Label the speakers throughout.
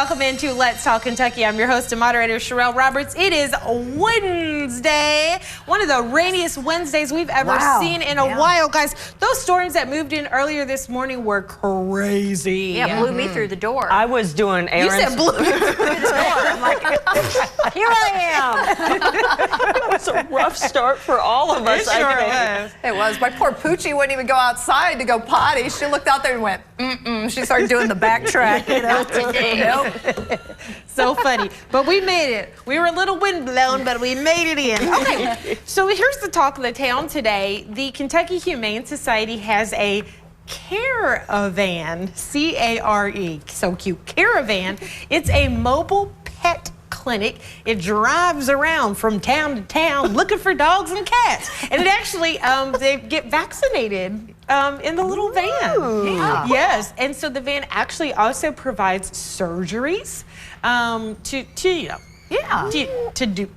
Speaker 1: welcome into Let's Talk Kentucky. I'm your host and moderator, Sherelle Roberts. It is Wednesday, one of the rainiest Wednesdays we've ever seen in a while, guys. Those storms that moved in earlier this morning were crazy.
Speaker 2: Yeah, blew me through the door.
Speaker 3: I was doing errands.
Speaker 1: You said blew me through the door.
Speaker 2: I'm like, here I am.
Speaker 3: It was a rough start for all of us.
Speaker 2: It was. My poor Poochie wouldn't even go outside to go potty. She looked out there and went, She started doing the backtrack. You know?
Speaker 1: Not today. Nope. So funny. But we made it. We were a little windblown, but we made it in. Okay, so here's the talk of the town today. The Kentucky Humane Society has a caravan, C-A-R-E, so cute, caravan. It's a mobile pet clinic. It drives around from town to town looking for dogs and cats. And it actually, they get vaccinated in the little van.
Speaker 2: Yeah.
Speaker 1: Yes, and so the van actually also provides surgeries to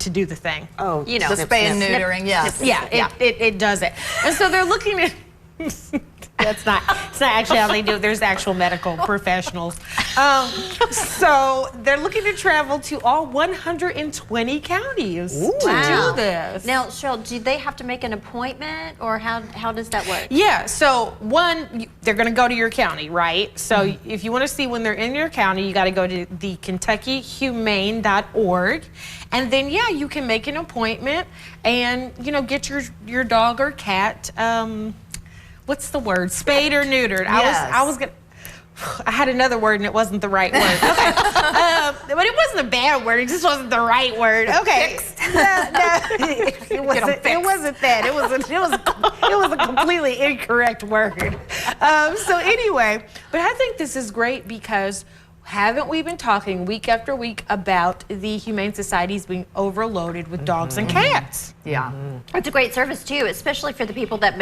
Speaker 1: do the thing.
Speaker 3: Oh,
Speaker 2: you know, the spay and neutering. Yes.
Speaker 1: Yeah, it does it. And so they're looking at. It's not actually how they do it. There's actual medical professionals. So they're looking to travel to all 120 counties to do this.
Speaker 2: Now, Cheryl, do they have to make an appointment, or how does that work?
Speaker 1: Yeah, so they're going to go to your county, right? So if you want to see when they're in your county, you got to go to the KentuckyHumane.org. And then, you can make an appointment and, get your dog or cat, what's the word? Spayed or neutered.
Speaker 2: Yes.
Speaker 1: I had another word and it wasn't the right word. Okay. But it wasn't a bad word. It just wasn't the right word. Okay. It wasn't that. It was a completely incorrect word. So anyway, but I think this is great because haven't we been talking week after week about the Humane Societies being overloaded with dogs and cats?
Speaker 2: Yeah. It's a great service too, especially for the people that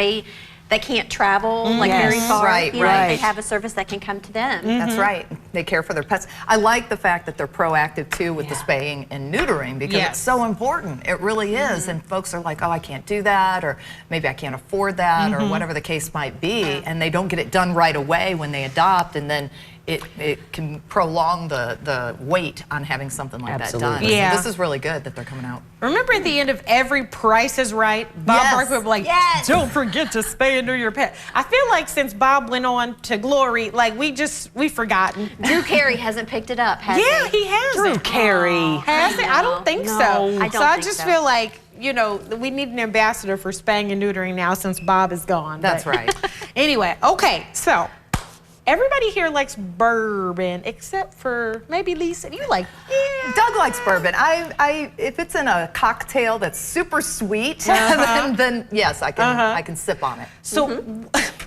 Speaker 2: can't travel very far.
Speaker 4: Right.
Speaker 2: They have a service that can come to them.
Speaker 4: That's right. They care for their pets. I like the fact that they're proactive too with the spaying and neutering because it's so important. It really is. And folks are like, oh, I can't do that, or maybe I can't afford that, or whatever the case might be. And they don't get it done right away when they adopt, and then it can prolong the wait on having something like that done.
Speaker 1: Yeah.
Speaker 4: So this is really good that they're coming out.
Speaker 1: Remember at the end of every Price is Right, Bob Barker would be like, don't forget to spay and neuter your pet. I feel like since Bob went on to glory, like we've forgotten.
Speaker 2: Drew Carey hasn't picked it up, has he?
Speaker 1: He has.
Speaker 3: Drew Carey.
Speaker 1: Has it? I don't think so. I just feel like, we need an ambassador for spaying and neutering now since Bob is gone.
Speaker 4: That's right.
Speaker 1: Anyway, okay, so everybody here likes bourbon, except for maybe Lisa. You like?
Speaker 4: Doug likes bourbon. If it's in a cocktail that's super sweet, then yes, I can sip on it.
Speaker 1: So,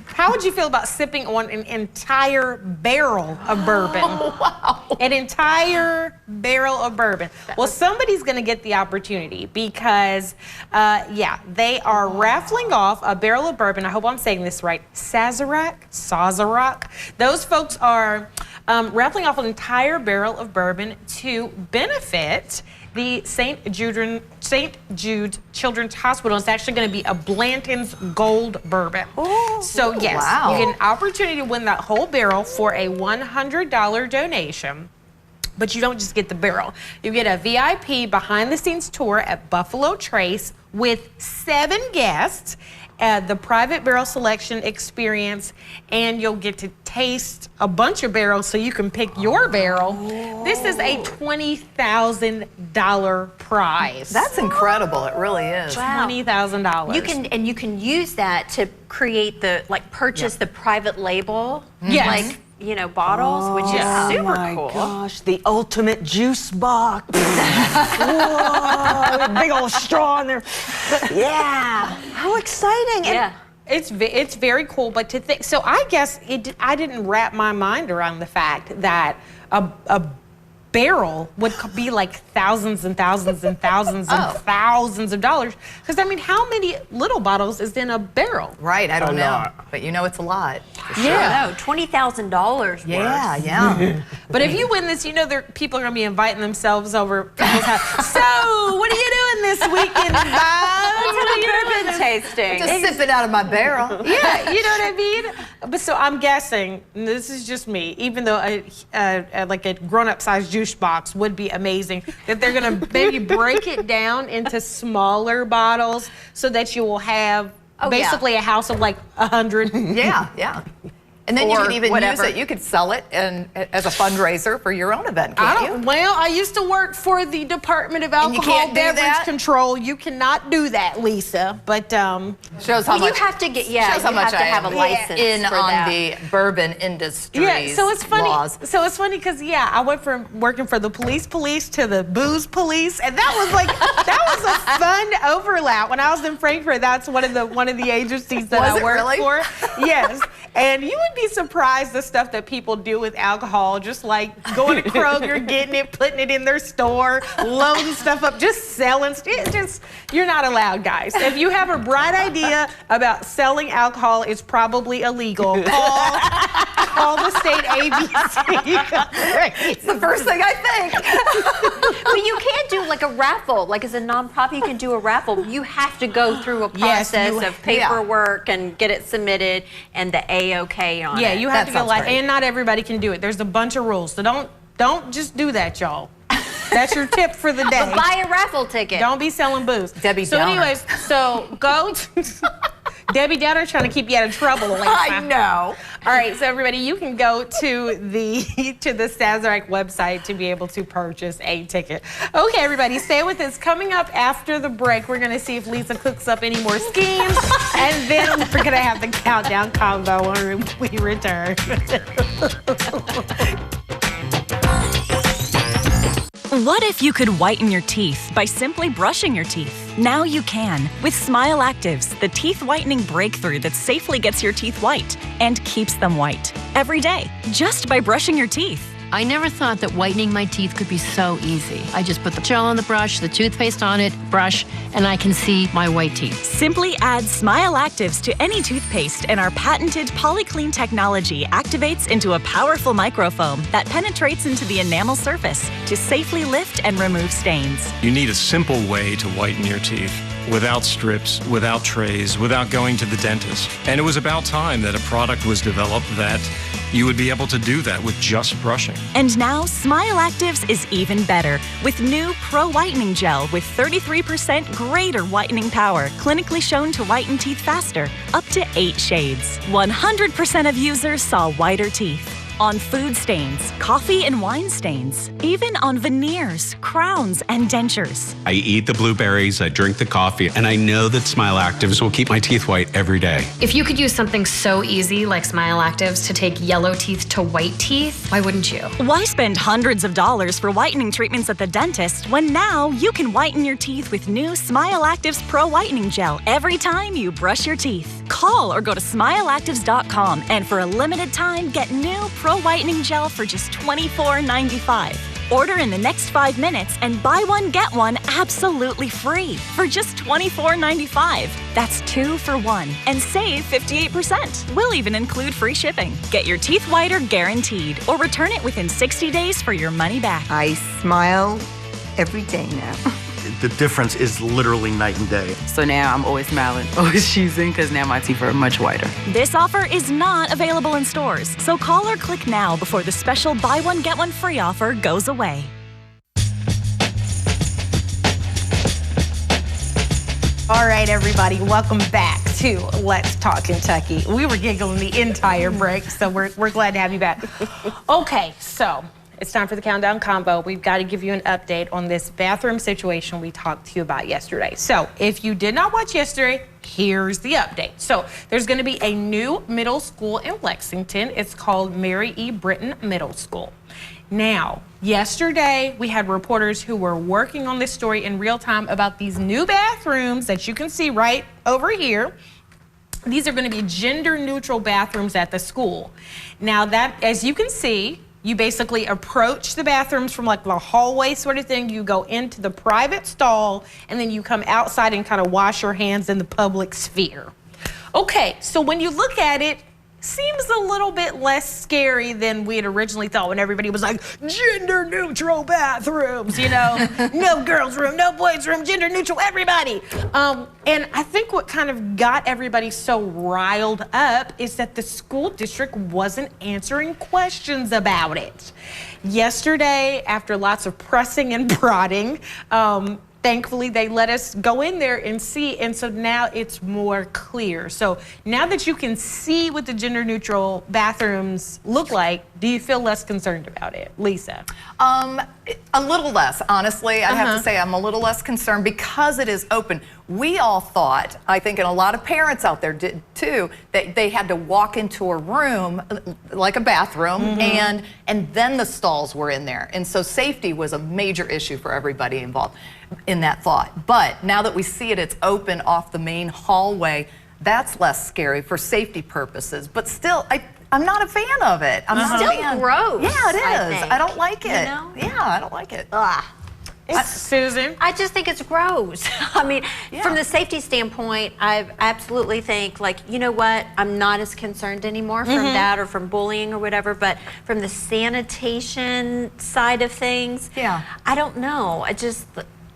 Speaker 1: how would you feel about sipping on an entire barrel of bourbon?
Speaker 4: Oh, wow.
Speaker 1: An entire barrel of bourbon. Well, somebody's going to get the opportunity because, they are raffling off a barrel of bourbon. I hope I'm saying this right. Sazerac. Those folks are raffling off an entire barrel of bourbon to benefit the St. Jude Children's Hospital. It's actually going to be a Blanton's Gold Bourbon. So yes, you get an opportunity to win that whole barrel for a $100 donation. But you don't just get the barrel. You get a VIP behind-the-scenes tour at Buffalo Trace with 7 guests, the private barrel selection experience, and you'll get to taste a bunch of barrels so you can pick your barrel. This is a $20,000 prize.
Speaker 4: That's incredible. It really is.
Speaker 2: Wow.
Speaker 1: $20,000.
Speaker 2: You can use that to create purchase the private label.
Speaker 1: Yes.
Speaker 2: Bottles, which is super cool.
Speaker 3: Oh my gosh, the ultimate juice box. Whoa, big old straw in there. Yeah, how exciting.
Speaker 2: Yeah.
Speaker 1: It's very cool, but to think, so I guess I didn't wrap my mind around the fact that a barrel would be like thousands and thousands and thousands and thousands of dollars. Because how many little bottles is in a barrel?
Speaker 4: Right, I don't know. But it's a lot.
Speaker 1: Yeah.
Speaker 2: No, $20,000
Speaker 4: Yeah.
Speaker 1: But if you win this, people are going to be inviting themselves over people's house. So, what are you doing this weekend,
Speaker 3: Bourbon tasting.
Speaker 2: Just sipping out of my barrel.
Speaker 1: Yeah, you know what I mean? But so I'm guessing, and this is just me, even though like a grown-up size juice box would be amazing, that they're gonna maybe break it down into smaller bottles so that you will have basically a house of like 100.
Speaker 2: Yeah. And then you
Speaker 3: Or
Speaker 2: could even
Speaker 3: whatever.
Speaker 2: use it. You could sell it as a fundraiser for your own event, can't you?
Speaker 1: Well, I used to work for the Department of
Speaker 2: you
Speaker 1: Alcohol
Speaker 2: can't do
Speaker 1: Beverage
Speaker 2: that?
Speaker 1: Control. You cannot do that, Lisa. But
Speaker 2: Shows how
Speaker 3: Well,
Speaker 2: much.
Speaker 3: you have to get,
Speaker 2: shows how
Speaker 3: you
Speaker 2: much
Speaker 3: have to
Speaker 2: I
Speaker 3: have a
Speaker 2: am
Speaker 3: license
Speaker 2: in
Speaker 3: for
Speaker 2: on
Speaker 3: that.
Speaker 2: the bourbon industry's
Speaker 1: yeah, so it's funny.
Speaker 2: laws.
Speaker 1: So it's funny because I went from working for the police to the booze police, and that was like that was a fun overlap. When I was in Frankfurt, that's one of the agencies that
Speaker 2: Was
Speaker 1: I
Speaker 2: it
Speaker 1: worked
Speaker 2: really?
Speaker 1: for. Yes, and you would be surprised the stuff that people do with alcohol, just like going to Kroger, getting it, putting it in their store, loading stuff up, just selling. It's just you're not allowed, guys. If you have a bright idea about selling alcohol, it's probably illegal. Call the state ABC.
Speaker 2: It's the first thing I think.
Speaker 3: But you can't do like a raffle. Like as a nonprofit, you can do a raffle. You have to go through a
Speaker 1: Yes,
Speaker 3: process
Speaker 1: you-
Speaker 3: of paperwork and get it submitted and the A-OK on
Speaker 1: Yeah,
Speaker 3: it.
Speaker 1: you have
Speaker 2: That
Speaker 1: to go
Speaker 2: sounds
Speaker 1: like,
Speaker 2: great.
Speaker 1: and not everybody can do it. There's a bunch of rules, so don't just do that, y'all. That's your tip for the day.
Speaker 3: But buy a raffle ticket.
Speaker 1: Don't be selling booze.
Speaker 2: Debbie
Speaker 1: So,
Speaker 2: Downer.
Speaker 1: anyways, so go. Debbie Downer trying to keep you out of trouble. Lisa.
Speaker 2: I know.
Speaker 1: All right, so everybody, you can go to the Sazerac website to be able to purchase a ticket. Okay, everybody, stay with us. Coming up after the break, we're going to see if Lisa cooks up any more schemes, and then we're going to have the countdown combo when we return.
Speaker 5: What if you could whiten your teeth by simply brushing your teeth? Now you can with Smile Actives, the teeth whitening breakthrough that safely gets your teeth white and keeps them white every day just by brushing your teeth.
Speaker 6: I never thought that whitening my teeth could be so easy. I just put the gel on the brush, the toothpaste on it, brush, and I can see my white teeth.
Speaker 5: Simply add Smile Actives to any toothpaste and our patented PolyClean technology activates into a powerful microfoam that penetrates into the enamel surface to safely lift and remove stains.
Speaker 7: You need a simple way to whiten your teeth without strips, without trays, without going to the dentist. And it was about time that a product was developed that you would be able to do that with just brushing.
Speaker 5: And now Smile Actives is even better with new Pro Whitening Gel with 33% greater whitening power, clinically shown to whiten teeth faster, up to 8 shades. 100% of users saw whiter teeth. On food stains, coffee and wine stains, even on veneers, crowns, and dentures.
Speaker 8: I eat the blueberries, I drink the coffee, and I know that Smile Actives will keep my teeth white every day.
Speaker 9: If you could use something so easy like Smile Actives to take yellow teeth to white teeth, why wouldn't you?
Speaker 5: Why spend hundreds of dollars for whitening treatments at the dentist when now you can whiten your teeth with new Smile Actives Pro Whitening Gel every time you brush your teeth? Call or go to smileactives.com and for a limited time get new Pro Whitening Gel for just $24.95. Order in the next 5 minutes and buy one, get one absolutely free for just $24.95. That's 2 for 1 and save 58%. We'll even include free shipping. Get your teeth whiter guaranteed or return it within 60 days for your money back.
Speaker 10: I smile every day now.
Speaker 11: The difference is literally night and day.
Speaker 12: So now I'm always smiling, always choosing, because now my teeth are much whiter.
Speaker 5: This offer is not available in stores, so call or click now before the special buy one, get one free offer goes away.
Speaker 1: All right, everybody, welcome back to Let's Talk Kentucky. We were giggling the entire break, so we're glad to have you back. Okay, so it's time for the countdown combo. We've got to give you an update on this bathroom situation we talked to you about yesterday. So if you did not watch yesterday, here's the update. So there's going to be a new middle school in Lexington. It's called Mary E. Britton Middle School. Now, yesterday we had reporters who were working on this story in real time about these new bathrooms that you can see right over here. These are going to be gender neutral bathrooms at the school. Now that, as you can see, you basically approach the bathrooms from like the hallway sort of thing. You go into the private stall and then you come outside and kind of wash your hands in the public sphere. Okay, so when you look at it, seems a little bit less scary than we had originally thought when everybody was like, gender neutral bathrooms, you know, no girls room, no boys room, gender neutral, everybody. And I think what kind of got everybody so riled up is that the school district wasn't answering questions about it. Yesterday, after lots of pressing and prodding, thankfully, they let us go in there and see, and so now it's more clear. So now that you can see what the gender-neutral bathrooms look like, do you feel less concerned about it, Lisa?
Speaker 4: A little less, honestly. I have to say I'm a little less concerned because it is open. We all thought, I think, and a lot of parents out there did too, that they had to walk into a room, like a bathroom, and then the stalls were in there. And so safety was a major issue for everybody involved in that thought. But now that we see it, it's open off the main hallway, that's less scary for safety purposes. But still, I'm not a fan of it. I'm not
Speaker 3: still
Speaker 4: a fan.
Speaker 3: gross.
Speaker 4: Yeah, it is.
Speaker 3: I
Speaker 4: I don't like it.
Speaker 3: You know?
Speaker 4: Yeah, I don't like it.
Speaker 1: Susan?
Speaker 3: I just think it's gross. I mean, from the safety standpoint, I absolutely think, like, you know what, I'm not as concerned anymore from that or from bullying or whatever, but from the sanitation side of things, I don't know. I just...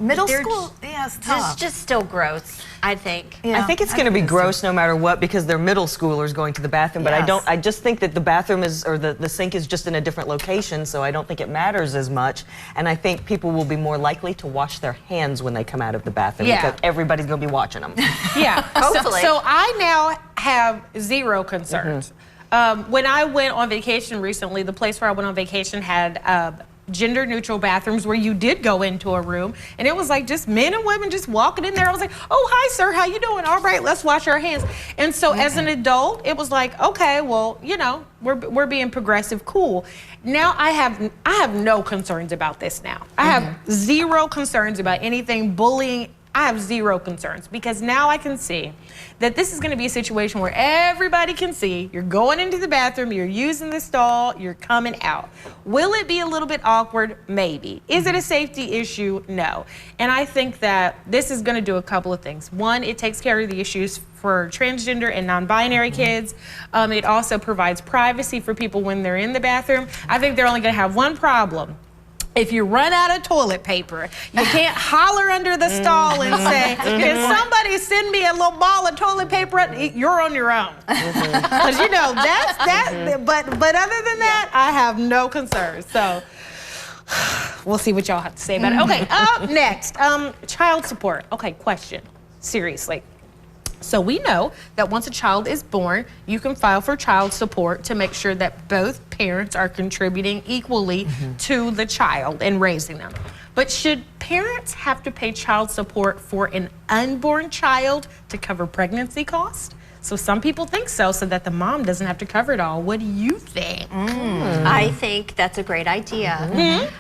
Speaker 4: Middle school, it's tough.
Speaker 3: It's just still gross, I think.
Speaker 13: I think it's going to be gross no matter what because they're middle schoolers going to the bathroom. But I just think that the bathroom is, or the sink is just in a different location, so I don't think it matters as much. And I think people will be more likely to wash their hands when they come out of the bathroom because everybody's going to be watching them.
Speaker 3: Hopefully.
Speaker 1: So I now have zero concerns. When I went on vacation recently, the place where I went on vacation had gender neutral bathrooms where you did go into a room and it was like just men and women just walking in there. I was like, oh, hi sir, how you doing? All right, let's wash our hands. And so as an adult, it was like, okay, well, you know, we're being progressive, cool. Now I have no concerns about this now. I have zero concerns about anything bullying. I have zero concerns because now I can see that this is going to be a situation where everybody can see you're going into the bathroom, you're using the stall, you're coming out. Will it be a little bit awkward? Maybe. Is it a safety issue? No. And I think that this is going to do a couple of things. One, it takes care of the issues for transgender and non-binary kids. It also provides privacy for people when they're in the bathroom. I think they're only going to have one problem. If you run out of toilet paper, you can't holler under the stall and say, can somebody send me a little ball of toilet paper? You're on your own. Because, you know, that's that. But other than that, I have no concerns. So we'll see what y'all have to say about it. Okay, up next, child support. Okay, question. Seriously. So we know that once a child is born, you can file for child support to make sure that both parents are contributing equally to the child and raising them. But should parents have to pay child support for an unborn child to cover pregnancy costs? So some people think so that the mom doesn't have to cover it all. What do you think?
Speaker 3: I think that's a great idea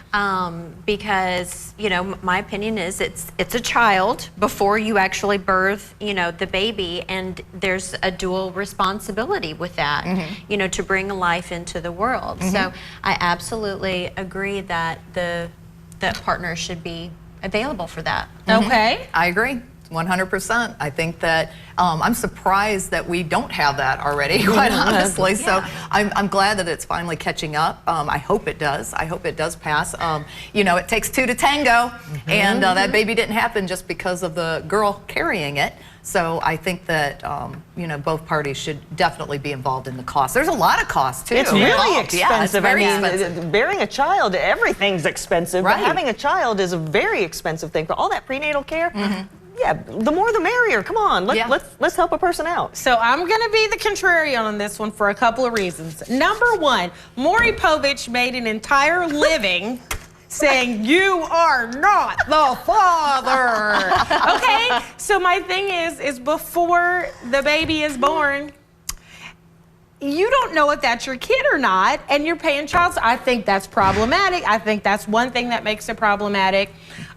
Speaker 3: because, you know, my opinion is it's a child before you actually birth, you know, the baby, and there's a dual responsibility with that, you know, to bring a life into the world. So I absolutely agree that that partner should be available for that.
Speaker 1: Okay.
Speaker 4: I agree. 100%. I think that I'm surprised that we don't have that already, quite honestly. So I'm glad that it's finally catching up. I hope it does. I hope it does pass. You know, it takes two to tango, and that baby didn't happen just because of the girl carrying it. So I think that, you know, both parties should definitely be involved in the cost. There's a lot of costs, too.
Speaker 13: It's really expensive.
Speaker 4: Yeah, it's very expensive.
Speaker 13: Bearing a child, everything's expensive.
Speaker 4: Right.
Speaker 13: But having a child is a very expensive thing. For all that prenatal care, yeah, the more the merrier. Come on, let's help a person out.
Speaker 1: So I'm going to be the contrarian on this one for a couple of reasons. Number one, Maury Povich made an entire living saying, you are not the father. Okay? So my thing is before the baby is born, you don't know if that's your kid or not, and you're paying child support. I think that's problematic. I think that's one thing that makes it problematic.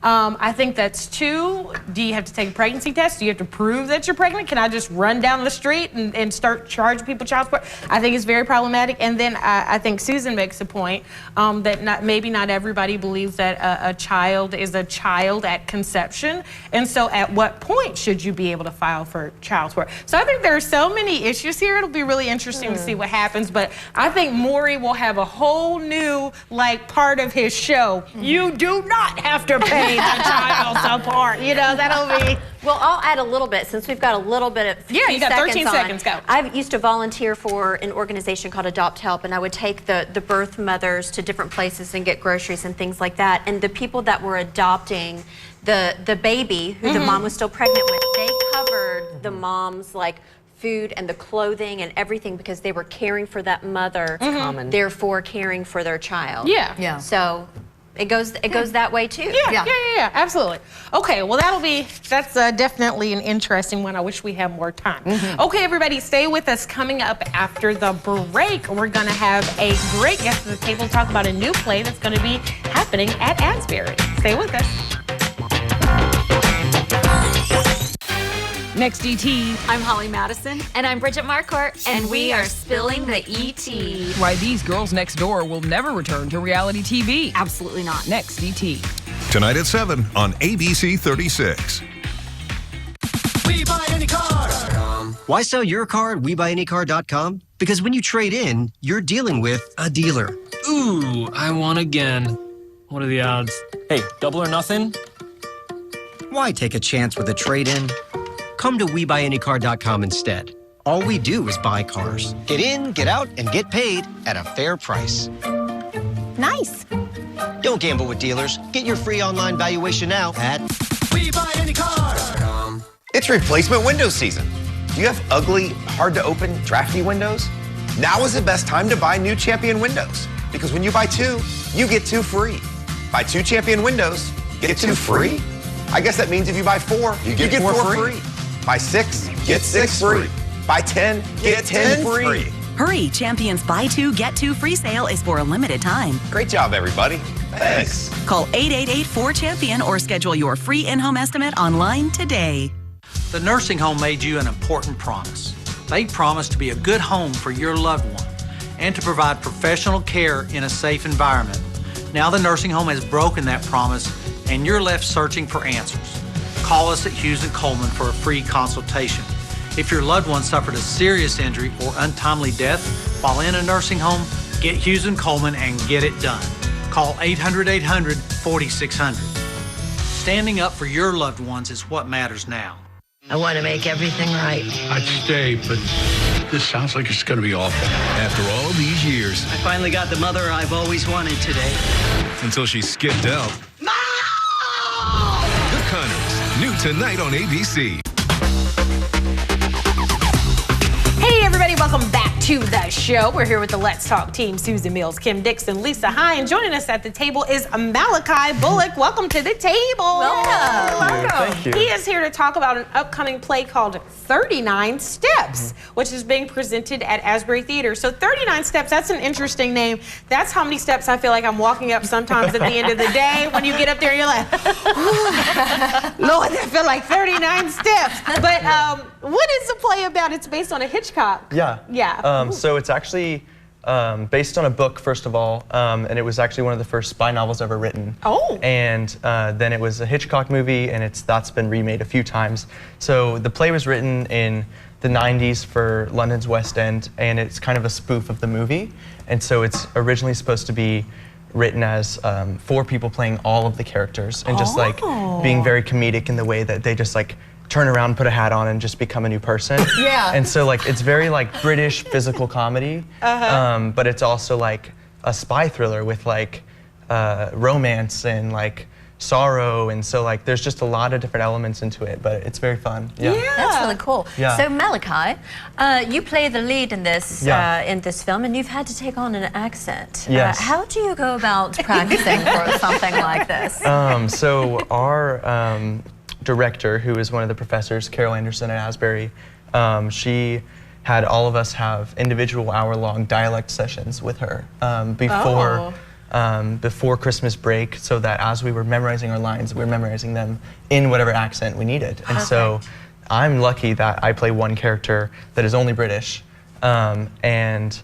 Speaker 1: I think that's 2. Do you have to take a pregnancy test? Do you have to prove that you're pregnant? Can I just run down the street and start charging people child support? I think it's very problematic. And then I think Susan makes a point that maybe not everybody believes that a child is a child at conception. And so at what point should you be able to file for child support? So I think there are so many issues here. It'll be really interesting to see what happens. But I think Maury will have a whole new part of his show. You do not have to pay the child support. You know, that'll be.
Speaker 3: Well, I'll add a little bit since we've got a little bit of
Speaker 1: you got 13 seconds. Go.
Speaker 3: I used to volunteer for an organization called Adopt Help, and I would take the birth mothers to different places and get groceries and things like that. And the people that were adopting the baby who the mom was still pregnant with, they covered the mom's food and the clothing and everything because they were caring for that mother, therefore caring for their child.
Speaker 1: Yeah.
Speaker 3: So it goes that way too.
Speaker 1: Yeah, absolutely. Okay, well that's definitely an interesting one. I wish we had more time. Okay, everybody, stay with us. Coming up after the break, we're gonna have a great guest at the table to talk about a new play that's gonna be happening at Asbury. Stay with us.
Speaker 14: Next ET.
Speaker 15: I'm Holly Madison. And I'm Bridget Marcourt. And we are Spilling the ET.
Speaker 14: Why these girls next door will never return to reality TV.
Speaker 15: Absolutely not.
Speaker 14: Next ET.
Speaker 16: Tonight at 7 on ABC 36.
Speaker 17: WeBuyAnyCar.com. Why sell your car at WeBuyAnyCar.com? Because when you trade in, you're dealing with a dealer.
Speaker 18: Ooh, I won again. What are the odds? Hey, double or nothing?
Speaker 17: Why take a chance with a trade-in? Come to WeBuyAnyCar.com instead. All we do is buy cars. Get in, get out, and get paid at a fair price.
Speaker 15: Nice.
Speaker 17: Don't gamble with dealers. Get your free online valuation now at
Speaker 19: WeBuyAnyCar.com. It's replacement window season. Do you have ugly, hard-to-open, drafty windows? Now is the best time to buy new Champion windows. Because when you buy 2, you get 2 free. Buy 2 Champion windows, get 2 free? I guess that means if you buy 4, you get 4 free. Buy 6, get 6 free. Buy 10, get 10 free.
Speaker 5: Hurry, Champion's Buy 2, Get 2 free sale is for a limited time.
Speaker 19: Great job, everybody. Thanks.
Speaker 5: Call 888-4CHAMPION or schedule your free in-home estimate online today.
Speaker 20: The nursing home made you an important promise. They promised to be a good home for your loved one and to provide professional care in a safe environment. Now the nursing home has broken that promise and you're left searching for answers. Call us at Hughes & Coleman for a free consultation. If your loved one suffered a serious injury or untimely death while in a nursing home, get Hughes & Coleman and get it done. Call 800-800-4600. Standing up for your loved ones is what matters now.
Speaker 21: I want to make everything right.
Speaker 22: I'd stay, but this sounds like it's going to be awful.
Speaker 16: After all these years.
Speaker 23: I finally got the mother I've always wanted today.
Speaker 16: Until she skipped out.
Speaker 21: Mom!
Speaker 16: The Connors, new tonight on ABC.
Speaker 1: Hey everybody, welcome back to the show. We're here with the Let's Talk team, Susan Mills, Kim Dixon, Lisa High, and joining us at the table is Malachi Bullock. Welcome to the table.
Speaker 2: Welcome.
Speaker 1: Thank you. He is here to talk about an upcoming play called 39 Steps, which is being presented at Asbury Theater. So 39 Steps, that's an interesting name. That's how many steps I feel like I'm walking up sometimes at the end of the day. When you get up there, you're like, Lord, I feel like 39 steps. But what is the play about? It's based on a Hitchcock.
Speaker 24: Yeah. So it's actually based on a book, first of all, and it was actually one of the first spy novels ever written.
Speaker 1: Oh.
Speaker 24: And then it was a Hitchcock movie, and that's been remade a few times. So the play was written in the 90s for London's West End, and it's kind of a spoof of the movie. And so it's originally supposed to be written as 4 people playing all of the characters, and just like being very comedic in the way that they just like turn around, put a hat on, and just become a new person.
Speaker 2: Yeah.
Speaker 24: And so like it's very like British physical comedy, but it's also like a spy thriller with like romance and like sorrow, and so like there's just a lot of different elements into it, but it's very fun.
Speaker 15: That's really cool.
Speaker 24: Yeah.
Speaker 15: So Malachi, you play the lead in this film, and you've had to take on an accent.
Speaker 24: Yes.
Speaker 15: How do you go about practicing for something like this?
Speaker 24: So our director, who is one of the professors, Carol Anderson at Asbury, she had all of us have individual hour-long dialect sessions with her before before Christmas break, so that as we were memorizing our lines, we were memorizing them in whatever accent we needed. And so I'm lucky that I play one character that is only British, and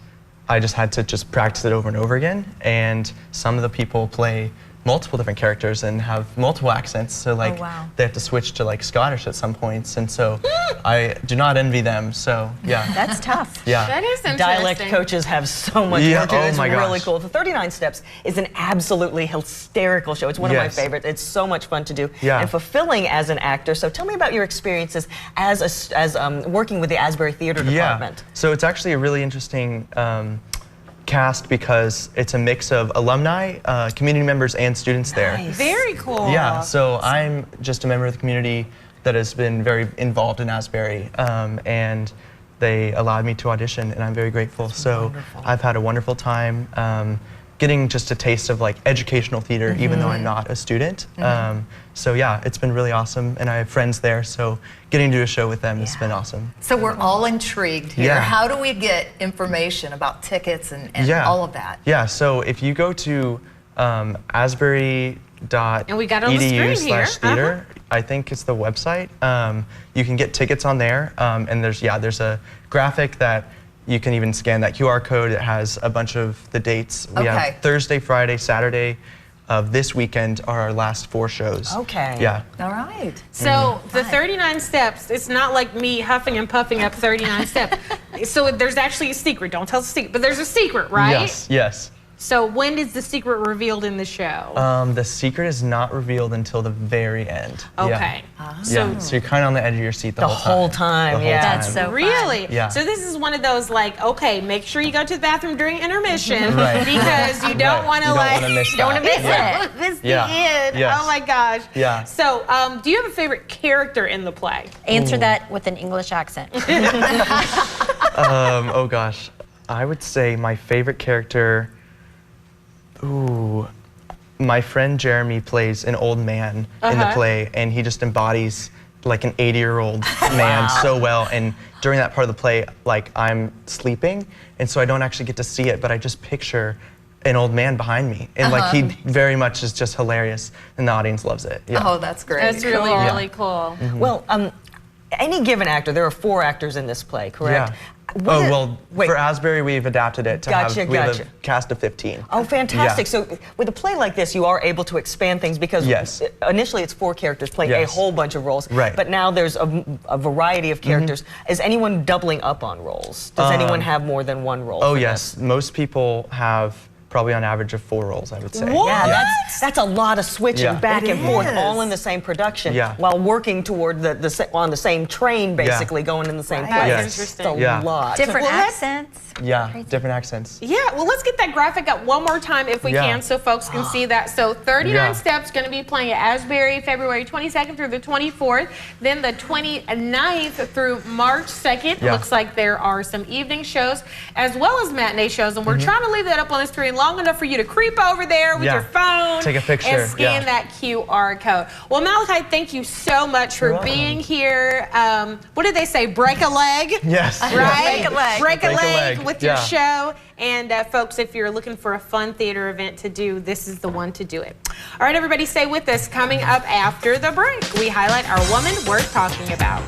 Speaker 24: I just had to just practice it over and over again. And some of the people play multiple different characters and have multiple accents, so like they have to switch to like Scottish at some points, and so I do not envy them. So yeah,
Speaker 15: That's tough.
Speaker 24: yeah.
Speaker 1: That is interesting.
Speaker 13: Dialect coaches have so much
Speaker 24: Yeah,
Speaker 13: work to do.
Speaker 24: oh
Speaker 13: It's
Speaker 24: my
Speaker 13: really
Speaker 24: gosh.
Speaker 13: cool. The 39 Steps is an absolutely hysterical show. It's one of my
Speaker 24: Yes.
Speaker 13: favorites. It's so much fun to do
Speaker 24: Yeah.
Speaker 13: and fulfilling as an actor. So tell me about your experiences as working with the Asbury Theater Department.
Speaker 24: Yeah. So it's actually a really interesting cast because it's a mix of alumni, community members, and students there.
Speaker 1: Very cool.
Speaker 24: Yeah, so I'm just a member of the community that has been very involved in Asbury, and they allowed me to audition, and I'm very grateful. So I've had a wonderful time getting just a taste of like educational theater, even though I'm not a student. So yeah, it's been really awesome, and I have friends there, so getting to do a show with them has been awesome.
Speaker 4: So we're all intrigued here.
Speaker 24: Yeah.
Speaker 4: How do we get information about tickets and all of that?
Speaker 24: Yeah, so if you go to asbury.edu/theater,
Speaker 1: And we got it on the screen here.
Speaker 24: I think it's the website. You can get tickets on there, and there's a graphic that you can even scan that QR code. It has a bunch of the dates. We have Thursday, Friday, Saturday of this weekend are our last 4 shows.
Speaker 13: Okay.
Speaker 24: Yeah.
Speaker 4: All right.
Speaker 1: So the 39 steps, it's not like me huffing and puffing up 39 steps. So there's actually a secret. Don't tell the secret, but there's a secret, right?
Speaker 24: Yes, yes.
Speaker 1: So when is the secret revealed in the show?
Speaker 24: The secret is not revealed until the very end.
Speaker 1: Okay.
Speaker 24: Yeah, so you're kind of on the edge of your seat the whole time. The whole
Speaker 15: That's
Speaker 24: time.
Speaker 15: so fun.
Speaker 1: Really?
Speaker 24: Yeah.
Speaker 1: So this is one of those like, okay, make sure you go to the bathroom during intermission
Speaker 24: Right.
Speaker 1: because you don't
Speaker 24: Right.
Speaker 1: want to
Speaker 24: You don't
Speaker 1: like,
Speaker 24: wanna miss
Speaker 1: you don't want to
Speaker 24: that.
Speaker 1: miss
Speaker 24: Yeah.
Speaker 1: it. Miss
Speaker 24: Yeah.
Speaker 1: the end.
Speaker 24: Yes.
Speaker 1: Oh my gosh.
Speaker 24: Yeah.
Speaker 1: So do you have a favorite character in the play?
Speaker 15: Answer that with an English accent.
Speaker 24: Oh gosh, I would say my favorite character. Ooh, my friend Jeremy plays an old man in the play, and he just embodies like an 80-year-old man so well. And during that part of the play, like I'm sleeping, and so I don't actually get to see it, but I just picture an old man behind me, and like he very much is just hilarious, and the audience loves it. Yeah.
Speaker 4: Oh, that's great.
Speaker 1: That's really,
Speaker 24: Yeah.
Speaker 1: really cool.
Speaker 13: Well, any given actor, there are 4 actors in this play, correct?
Speaker 24: Yeah. For Asbury, we've adapted it to we have a cast of 15.
Speaker 13: Oh, fantastic.
Speaker 24: Yeah.
Speaker 13: So with a play like this, you are able to expand things because initially it's 4 characters playing a whole bunch of roles.
Speaker 24: Right.
Speaker 13: But now there's a variety of characters. Is anyone doubling up on roles? Does anyone have more than one role?
Speaker 24: Oh,
Speaker 13: for
Speaker 24: yes.
Speaker 13: this?
Speaker 24: Most people have probably on average of 4 roles, I would say.
Speaker 13: What?
Speaker 24: Yeah.
Speaker 13: That's a lot of switching
Speaker 24: Yeah.
Speaker 13: back
Speaker 24: It
Speaker 13: and forth,
Speaker 24: is.
Speaker 13: all in the same production,
Speaker 24: Yeah.
Speaker 13: while working toward on the same train, basically going in the same place.
Speaker 24: Yes.
Speaker 13: It's a
Speaker 24: Yeah.
Speaker 13: lot.
Speaker 15: Different
Speaker 1: Well, let's-
Speaker 15: accents.
Speaker 24: Yeah, different accents.
Speaker 1: Yeah, well, let's get that graphic up one more time if we
Speaker 24: Yeah.
Speaker 1: can so folks can see that. So 39
Speaker 24: Yeah.
Speaker 1: Steps going to be playing at Asbury February 22nd through the 24th. Then the 29th through March 2nd.
Speaker 24: Yeah.
Speaker 1: Looks like there are some evening shows as well as matinee shows. And we're trying to leave that up on the screen long enough for you to creep over there with
Speaker 24: Yeah.
Speaker 1: your phone.
Speaker 24: Take a picture,
Speaker 1: and scan
Speaker 24: yeah.
Speaker 1: that QR code. Well, Malachi, thank you so much for being here. What did they say? Break a leg?
Speaker 24: Yes.
Speaker 1: Right?
Speaker 15: Break a leg.
Speaker 1: Break a
Speaker 24: Break a
Speaker 1: leg
Speaker 24: leg,
Speaker 1: with your
Speaker 24: yeah.
Speaker 1: show. And folks, if you're looking for a fun theater event to do, this is the one to do it. All right, everybody, stay with us. Coming up after the break, we highlight our woman worth talking about.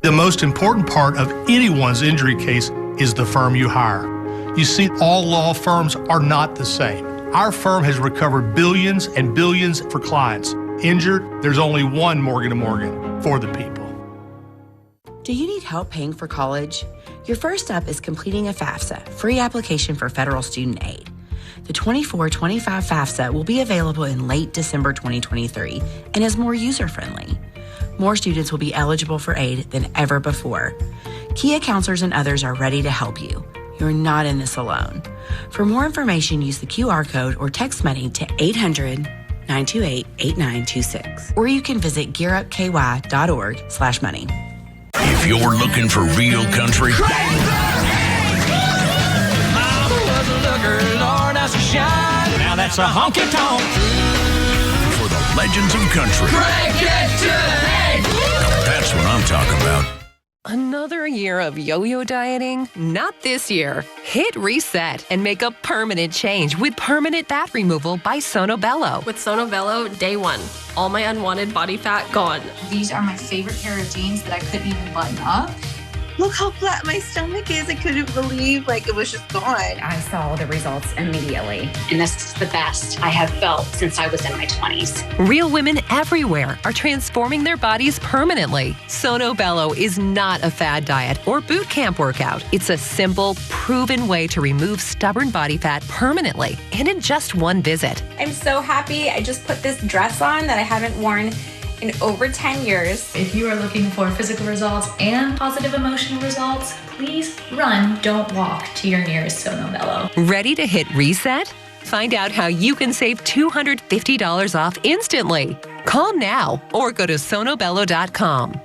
Speaker 22: The most important part of anyone's injury case is the firm you hire. You see, all law firms are not the same. Our firm has recovered billions and billions for clients. Injured, there's only one Morgan & Morgan for the people.
Speaker 6: Do you need help paying for college? Your first step is completing a FAFSA, free application for federal student aid. The 24-25 FAFSA will be available in late December 2023 and is more user-friendly. More students will be eligible for aid than ever before. Kia counselors and others are ready to help you. You're not in this alone. For more information, use the QR code or text money to 800-928-8926. Or you can visit gearupky.org/money.
Speaker 16: If you're looking for real country,
Speaker 18: Now that's a honky tonk.
Speaker 16: for the legends of country,
Speaker 18: Break it to the head.
Speaker 16: that's what I'm talking about.
Speaker 7: Another year of yo-yo dieting? Not this year. Hit reset and make a permanent change with permanent fat removal by Sono Bello.
Speaker 8: With Sono Bello, day one, all my unwanted body fat gone.
Speaker 9: These are my favorite pair of jeans that I couldn't even button up. Look how flat my stomach is. I couldn't believe it was just gone.
Speaker 10: I saw the results immediately. And this is the best I have felt since I was in my 20s.
Speaker 7: Real women everywhere are transforming their bodies permanently. Sono Bello is not a fad diet or boot camp workout. It's a simple, proven way to remove stubborn body fat permanently and in just one visit.
Speaker 25: I'm so happy. I just put this dress on that I haven't worn in over 10 years.
Speaker 9: If you are looking for physical results and positive emotional results, please run, don't walk to your nearest Sono Bello.
Speaker 7: Ready to hit reset? Find out how you can save $250 off instantly. Call now or go to sonobello.com.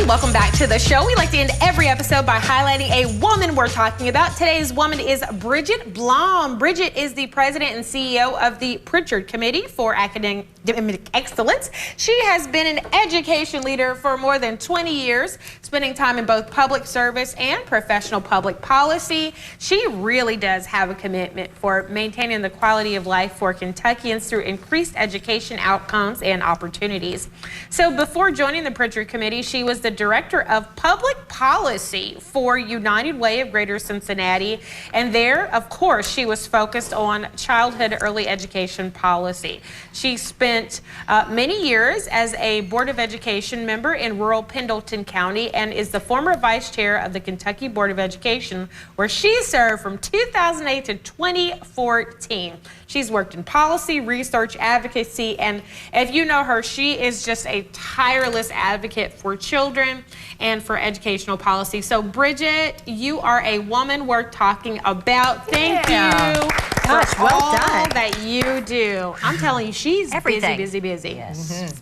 Speaker 1: Welcome back to the show. We like to end every episode by highlighting a woman we're talking about. Today's woman is Bridget Blom. Bridget is the president and CEO of the Pritchard Committee for Academic Excellence. She has been an education leader for more than 20 years, spending time in both public service and professional public policy. She really does have a commitment for maintaining the quality of life for Kentuckians through increased education outcomes and opportunities. So before joining the Pritchard Committee, she was the Director of Public Policy for United Way of Greater Cincinnati. And there, of course, she was focused on childhood early education policy. She spent many years as a Board of Education member in rural Pendleton County and is the former vice chair of the Kentucky Board of Education, where she served from 2008 to 2014. She's worked in policy, research, advocacy, and if you know her, she is just a tireless advocate for children and for educational policy. So Bridget, you are a woman worth talking about. Thank you
Speaker 2: Gosh,
Speaker 1: for
Speaker 2: well
Speaker 1: all
Speaker 2: done.
Speaker 1: that you do. I'm telling you, she's
Speaker 2: Everything.
Speaker 1: busy.
Speaker 2: Yes.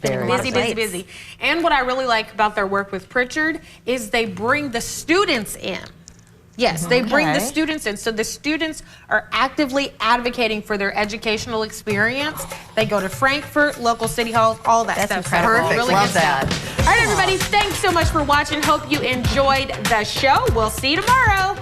Speaker 1: Busy. And what I really like about their work with Pritchard is they bring the students in. Yes, they bring the students in. So the students are actively advocating for their educational experience. They go to Frankfurt, local city halls, all that stuff.
Speaker 2: incredible. Perfect.
Speaker 1: Really
Speaker 2: Love
Speaker 1: good stuff. All right, everybody, thanks so much for watching. Hope you enjoyed the show. We'll see you tomorrow.